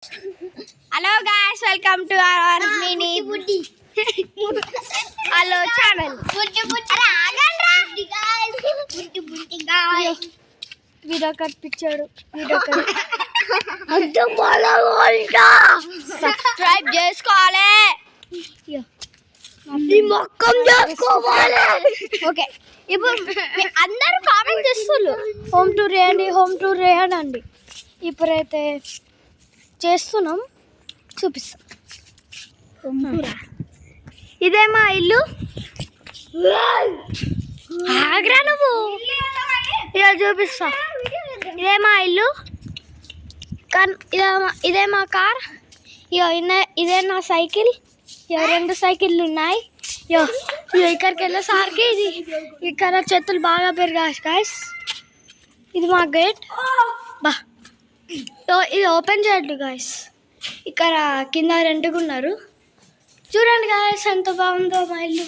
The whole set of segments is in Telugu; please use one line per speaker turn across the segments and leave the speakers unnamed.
Hello guys, welcome to our mini hello channel. Video cut picture. Video cut. Subscribe చేసుకోవాలి. ఈ మొక్కం చేసుకోవాలి. ఓకే, ఇప్పుడు అందరూ కామెంట్ చేస్తున్నారు హోమ్ టూర్ చేయండి అండి. ఇప్పుడైతే చేస్తున్నాం, చూపిస్తాం. ఇదే మా ఇల్లు. ఆగ్రా నువ్వు, ఇలా చూపిస్తా. ఇదే మా ఇల్లు, ఇదే మా కార్. ఇదే నా సైకిల్. రెండు సైకిళ్ళు ఉన్నాయి. ఇక్కడికి వెళ్ళేసరికి ఇది ఇక్కడ చెట్లు బాగా పెరిగాయి గాయస్. ఇది మా గేట్. బా, ఇది ఓపెన్ చేయట్లేదు గాయస్. ఇక్కడ కింద రెంట్గా ఉన్నారు. చూడండి గాయస్ ఎంత బాగుందో మా ఇల్లు.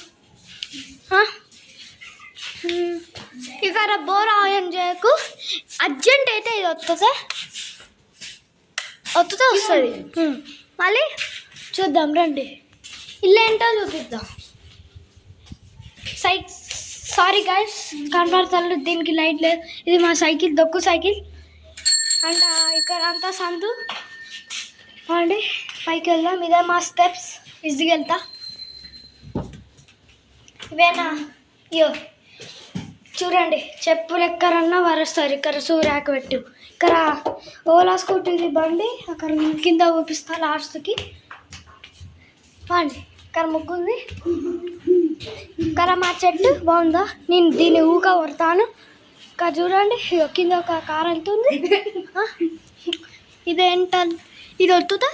ఇక్కడ బోర్ ఆన్ చేయకు. అర్జెంట్ అయితే ఇది వస్తుంది. మళ్ళీ చూద్దాం రండి. ఇల్లు ఏంటో చూపిద్దాం. సారీ గాయస్, కనబడతలేదు, దీనికి లైట్ లేదు. ఇది మా సైకిల్, దొక్కు సైకిల్ అండ్ ఇక్కడ అంతా సందు. అండి పైకి వెళ్దాం. ఇదే మా స్టెప్స్. ఈజీగా వెళ్తా. ఇవేనా? చూడండి, చెప్పులు ఎక్కడన్నా వరుస్తారు. ఇక్కడ సూర్యాకు పెట్టు. ఇక్కడ ఓలా స్కూటీ బండి అక్కడ కింద చూపిస్తా లాస్ట్కి. అండి ఇక్కడ ముగ్గు ఉంది. ఇక్కడ మా చెట్టు బాగుందా? నేను దీన్ని ఊక కొడతాను. ఇక్కడ చూడండి, కింద ఒక కార్ వెళ్తుంది. ఇదేంట, ఇది వస్తుందా?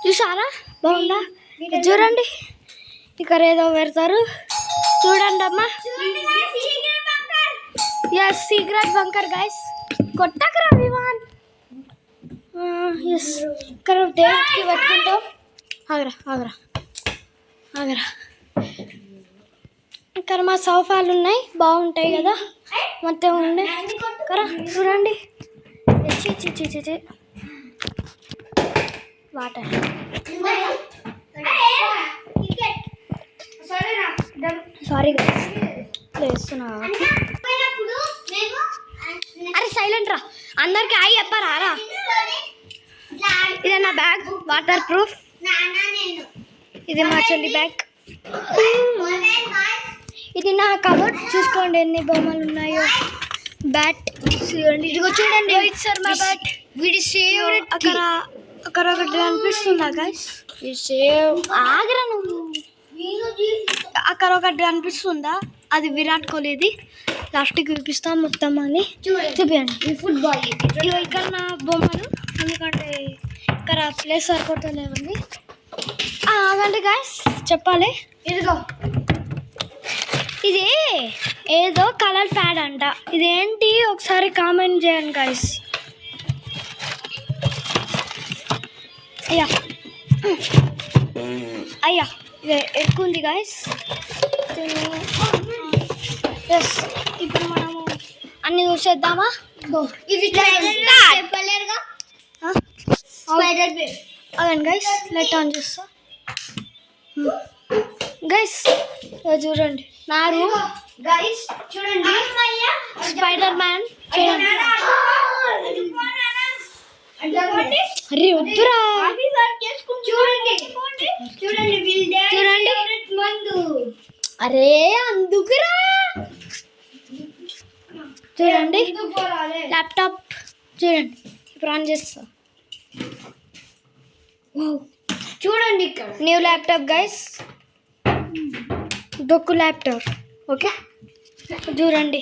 చూసారా, బాగుందా? చూడండి, ఇక్కడ ఏదో పెడతారు. చూడండి అమ్మా, సీక్రెట్ బంకర్ గైస్. కొట్టకరా విమాన్. ఎస్, ఇక్కడ దేవుడికి పెట్టుకుంటాం. ఆగరా. ఇక్కడ మా సోఫాలు ఉన్నాయి, బాగుంటాయి కదా మొత్తం ఉండే. కరా చూడండి, వాటర్. సారీ వేస్తున్నా. అరే సైలెంట్ రా, అందరికి హాయ్ చెప్పారా. ఇదే నా బ్యాగ్, వాటర్ ప్రూఫ్. ఇది మా చెల్లి బ్యాగ్. ఇది నా కబోర్డ్. చూసుకోండి ఎన్ని బొమ్మలు ఉన్నాయో. బ్యాట్ చూడండి, ఇదిగో చూడండి, రోహిత్ శర్మ బ్యాట్. వీడి ఫేవరెట్. అక్కడ ఒకటి కనిపిస్తుందా గైస్? ఆగరా నువ్వు. అక్కడ ఒకటి కనిపిస్తుందా? అది విరాట్ కోహ్లీది. లాస్ట్కి చూపిస్తాం మొత్తం అని. చూపించండి ఫుట్బాల్. ఇక్కడ నా బొమ్మలు, ఎందుకంటే ఇక్కడ ప్లేస్ సరిపోతలేవండి. ఆగండి గైస్, చెప్పాలి. ఇదిగో, ఇది ఏదో కలర్ ప్యాడ్ అంట. ఇదేంటి ఒకసారి కామెంట్ చేయండి గైస్. అయ్యా ఇది ఎక్కువ ఉంది గైస్. ఎస్, ఇప్పుడు మనము అన్ని చూసేద్దామా? అదండి గైస్, లైట్ ఆన్ చేస్తా. గైస్ చూడండి, నా రూమ్ గైస్. చూడండి, స్పైడర్ మ్యాన్. అరే వద్దురా. చూడండి, అరే అందుకురా. చూడండి ల్యాప్టాప్. చూడండి, ఇప్పుడు ఆన్ చేస్తా. చూడండి, ఇక్కడ న్యూ ల్యాప్టాప్ గైస్, డొక్కు ల్యాప్టాప్. ఓకే, చూడండి,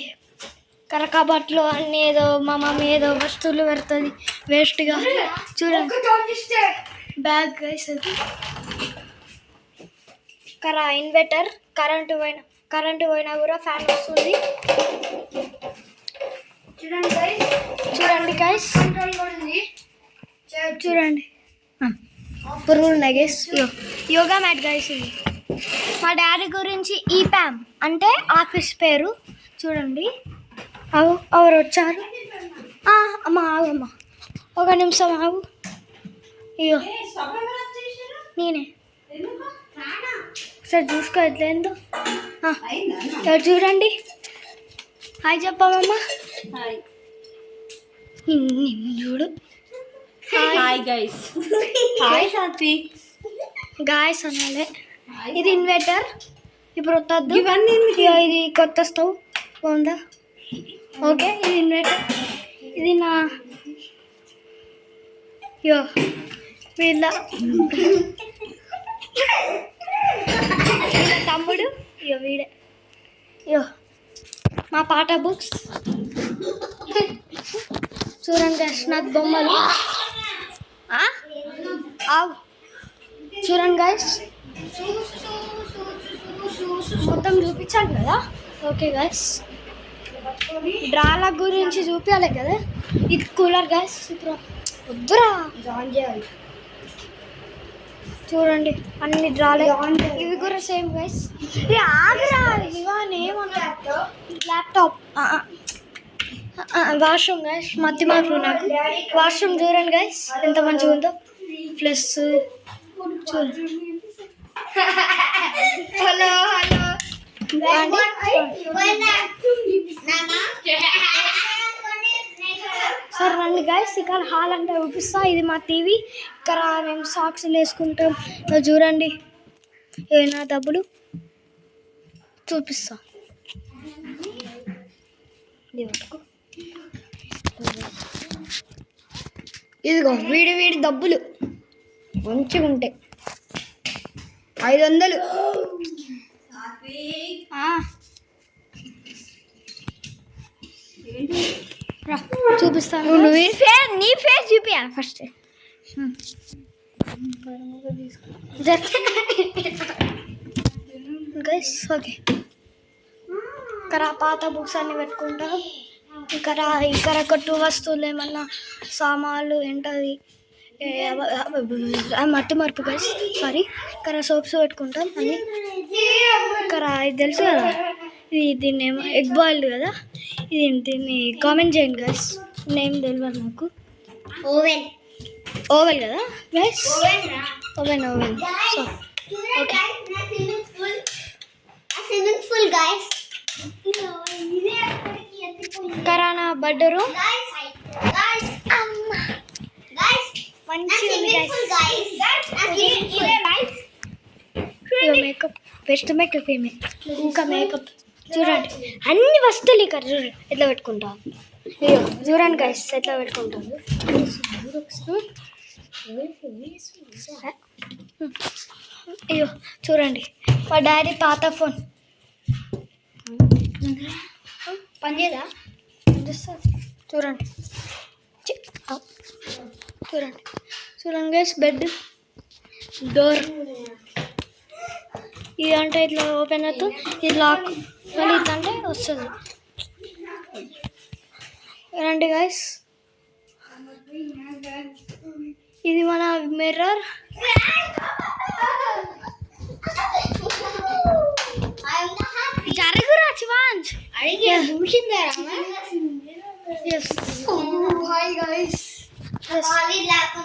కబట్లో అన్ని ఏదో మా మమ్మీ ఏదో వస్తువులు పెడుతుంది వేస్ట్గా. చూడండి బ్యాగ్ గైస్. అది ఇన్వర్టర్. కరెంటు పోయినా కూడా ఫ్యాన్ వస్తుంది. చూడండి గైస్, చూడండి పురుగులు ఉన్నాయి గైస్. Yoga mat guys. ఇది మా డాడీ గురించి ఈపామ్ అంటే ఆఫీస్ పేరు. చూడండి, ఎవరు వచ్చారు. అమ్మ ఆగమ్మ, ఒక నిమిషం ఆగు. అయ్యో నేనే ఒకసారి చూసుకో ఎట్లేందో. ఎవరు చూడండి. హాయ్ చెప్పామమ్మా. చూడు.
Hi guys. Hi Satvi.
Guys అనాలే. ఇది ఇన్వర్టర్. ఇప్పుడు వద్దు, ఇది కొత్త స్టవ్ బాగుందా. ఓకే, ఇది ఇన్వర్టర్. ఇది నా వీళ్ళ తమ్ముడు. వీడే మా పాట బుక్స్. చూడండి నాకు బొమ్మలు. చూడండి గైస్, మొత్తం చూపించాలి కదా. ఓకే గైస్, డ్రాల గురించి చూపించాలి కదా. ఇది కూలర్ గైస్. ఇప్పుడు వద్దురా జాయిన్ చేయాలి. చూడండి అన్ని డ్రాలే. ఇవి కూడా సేమ్ గైస్. ఇది ఆగరా, ఇవన్నీ ఏమన్నా ల్యాప్టాప్. Washroom guys. మధ్య మార్పు నాకు వాష్రూమ్. చూడండి గైస్ ఎంత మంచిగా ఉందో. ప్లస్ చూడండి. హలో హలో సరే రండి గైస్, ఇక్కడ హాల్ అంటే చూపిస్తా. ఇది మా టీవీ. ఇక్కడ మేము సాక్స్లు వేసుకుంటాం. చూడండి ఏమైనా డబ్బులు చూపిస్తా. ఇదిగో వీడి డబ్బులు మంచిగా ఉంటాయి. 500. చూపిస్తాను. నువ్వు నీ ఫేస్ చూపియాలి ఫస్ట్. ఓకే, ఇక్కడ పాత బుక్స్ అన్ని పెట్టుకుంటాం. ఇక్కడ కొట్టు వస్తువులు ఏమన్నా సామాన్లు ఏంటది మట్టి మార్పు గైస్. సారీ, ఇక్కడ సోప్స్ పెట్టుకుంటాం అని. ఇక్కడ ఇది తెలుసు కదా, ఇది దీన్ని ఏమో ఎగ్ బాయిల్డ్ కదా. ఇది దీన్ని కామెంట్ చేయండి గైస్. నేమ్ తెలియదు నాకు. ఓవెల్ కదా గైస్. ఓవెన్. సో ఓకే, కరానా బెడ్రూమ్ మంచిగా మేకప్, బెస్ట్ మేకప్. ఇంకా మేకప్ చూడండి. అన్ని వస్తువులు ఇక్కడ చూడండి ఎట్లా పెట్టుకుంటాం. చూడండి గైస్ ఎట్లా పెట్టుకుంటాం. అయ్యో చూడండి, మా డాడీ పాత ఫోన్ పనిచేదా. చూడండి చూడండి గైస్. బెడ్ డోర్ ఇది అంటే ఇట్లా ఓపెన్ అవుతుంది. ఇది లాక్. మళ్ళీ ఇట్లా అంటే వస్తుంది. రండి గైస్, ఇది మన మిర్రర్. జరుగురా చివాంజ్.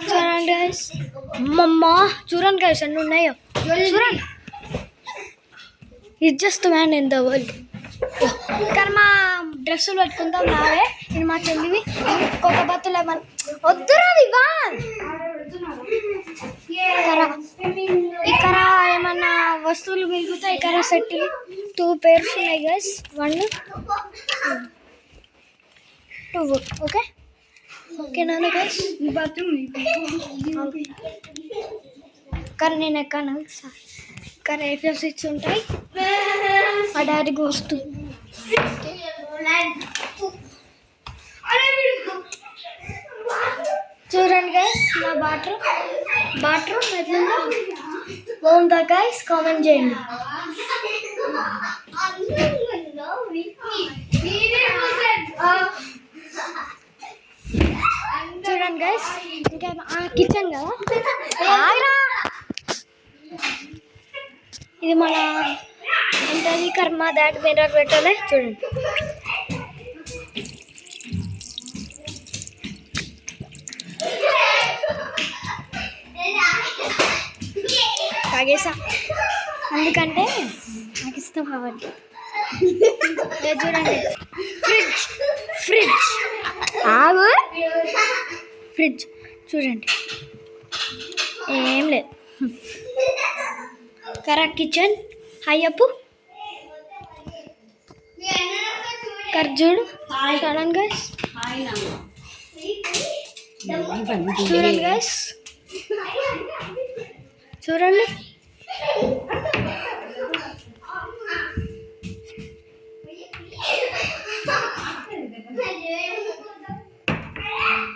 చూడండి గైస్. అమ్మమ్మా చూడండి గైస్ అన్నీ ఉన్నాయో. చూడండి, it's just man in the world. ఇక్కడ మా డ్రెస్సులు పెట్టుకుంటాం నావే. ఇది మా చెల్లివి. కొత్త బతులు ఏమన్నా వద్దురా ఇవాన్. ఇక్కడ ఏమన్నా వస్తువులు మిగులుతాయి. ఇక్కడ సెట్ 2 pairs ఉన్నాయి గైస్. 1 2. ఓకే ఓకేనా గైస్. ఇక్కడ నేను ఎక్కాను. ఇక్కడ A4 ఉంటాయి. మా డాడీ గోస్ట్. చూడండి గైస్ నా బాత్రూమ్ ఎట్లుందో. బాగుందా గైస్? కామెంట్ చేయండి. చూడండి గైస్, ఇంకా కిచెన్ కదా. ఇది మన ఏంటది కర్మ దాటి మిర్రర్ పెట్టాలి. చూడండి తాగేసా, ఎందుకంటే నాకు ఇష్టం కాబట్టి. ఇది చూడండి, ఫ్రిడ్జ్ ఫ్రిడ్జ్ ఆగు, ఫ్రిడ్జ్ చూడండి, ఏం లేదు. కరెక్ట్ కిచెన్ అయ్యప్పు కర్జుడు చూడండి గైస్, చూడండి గైస్, చూడండి.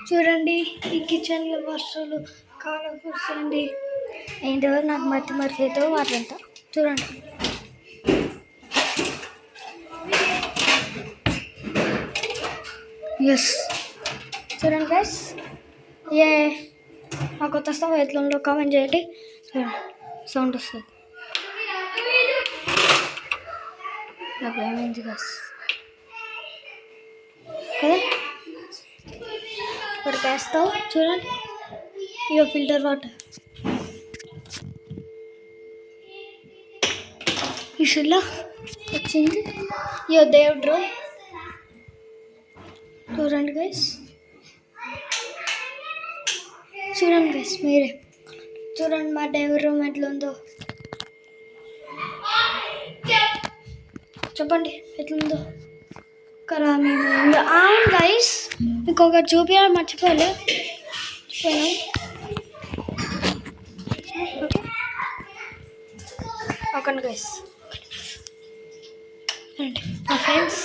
చూడండి ఈ కిచెన్లో వస్తువులు కాలకూర్చండి, ఏంటో నాకు మతి మరిచేతో వాటంట. చూడండి ఎస్, చూడండి గైస్, ఏ మా కొత్త స్టవ్ ఎట్లా కామెంట్ చేయండి. చూడండి సౌండ్ వస్తుంది, నాకు ఏమైంది గైస్ కదా. ఇప్పుడు వేస్తావు చూడండి, ఇక ఫిల్టర్ వాటర్ ఇసులా వచ్చింది. ఇక దేవుడు చూడండి గైస్, చూడండి గైస్, మీరే చూడండి మా దేవుడి రూమ్ ఎట్లా ఉందో. చెప్పండి ఎట్లుందో కదా. మేము అవును గైస్, ఇంకొక చూపించాలి మర్చిపోయాను. ఓకే గైస్, మా ఫ్రెండ్స్.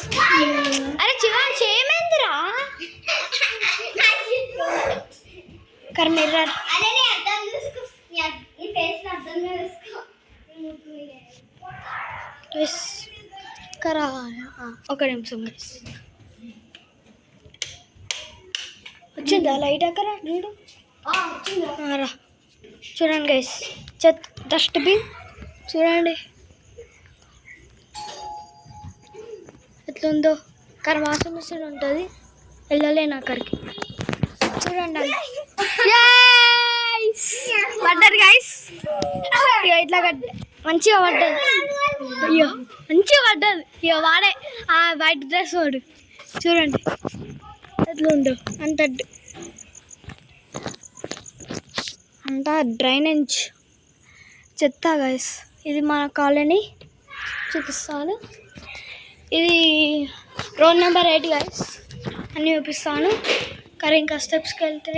అరే చివరి చేయమైందిరా కర్ మిర్రర్ కరా. ఒక నిమిషం గైస్, వచ్చిందా లైట్ అక్కరా చూడు రా. చూడండి గైస్, డస్ట్బిన్ చూడండి ఎట్లుందో. కానీ వాసన వస్తుంది ఉంటుంది, వెళ్ళలేను అక్కడికి. చూడండి పడ్డారు గైస్, ఇట్లా మంచిగా పడ్డది. అయ్యో మంచిగా పడ్డది. ఇక వాడే ఆ వైట్ డ్రెస్ వాడు చూడండి ఎట్లా ఉందో. అంతా డ్రైనేజ్ చెత్త గైస్. ఇది మన కాలనీ చూపిస్తాను. ఇది రోడ్ నెంబర్ 8 గైస్ అన్నీ చూపిస్తాను. కానీ ఇంకా స్టెప్స్కి వెళ్తే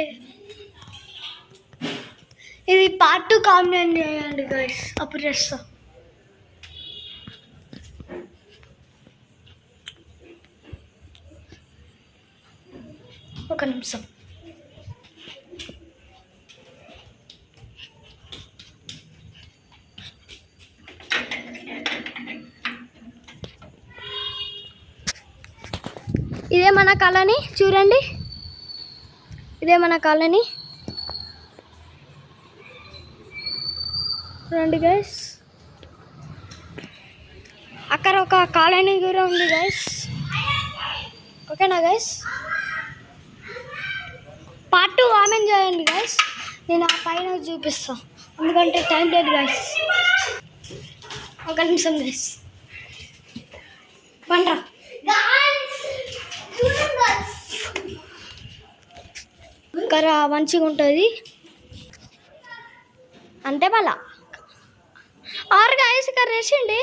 ఇది పార్ట్ 2 కామెంట్ చేయండి గైస్, అప్పుడు చేస్తా. ఒక నిమిషం. ఇదే మన కాలనీ చూడండి, ఇదే మన కాలనీ చూడండి గైస్. అక్కడ ఒక కాలనీ కూడా ఉంది గైస్. ఓకేనా గైస్, పార్ట్ 2 కామెంట్ చేయండి గైస్. నేను ఆ పైన చూపిస్తా, ఎందుకంటే టైం లేదు గైస్. ఒక నిమిషం గైస్, పండ్రా. ఇక్కడ మంచిగా ఉంటుంది అంతే మళ్ళా. ఆరు గైస్ ఇక్కడ వేసిండి.